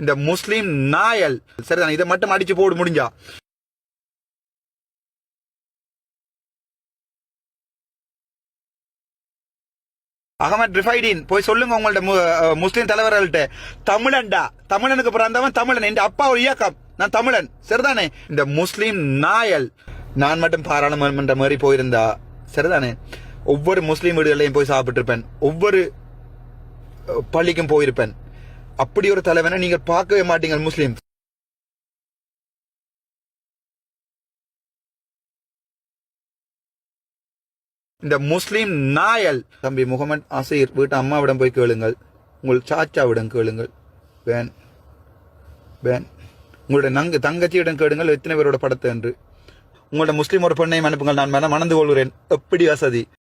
இந்த முஸ்லீம் நாயல் சரிதான், இதை மட்டும் அடிச்சு போடு முடிஞ்சா. அகமது ரிஃபைடின் போய் சொல்லுங்க உங்கள்ட்ட முஸ்லீம் தலைவர்கள்ட்ட, தமிழன்டா, தமிழனுக்கு பிறந்தவன் தமிழன், என் அப்பா ஒரு இயக்கம், நான் தமிழன் சரிதானே. இந்த முஸ்லீம் நாயல் நான் மட்டும் பாராளுமன்ற மாதிரி போயிருந்தா சரிதானே, ஒவ்வொரு முஸ்லீம் வீடுகளையும் போய் சாப்பிட்டு இருப்பேன், ஒவ்வொரு பள்ளிக்கும் போயிருப்பேன். அப்படி ஒரு தலைவனை நீங்க பார்க்கவே மாட்டீங்க முஸ்லீம். இந்த முஸ்லீம் நாயல் தம்பி முகமது அசீர் வீட்டு அம்மாவிடம் போய் கேளுங்கள், உங்கள் சாச்சாவிடம் கேளுங்கள், வேன் வேன் உங்களுடைய தங்கச்சியிடம் கேளுங்கள் எத்தனை பேரோட படத்தை என்று. உங்களோட முஸ்லீம் ஒரு பெண்ணையும் அனுப்புங்கள், நான் மணந்து கொள்கிறேன். எப்படி வசதி.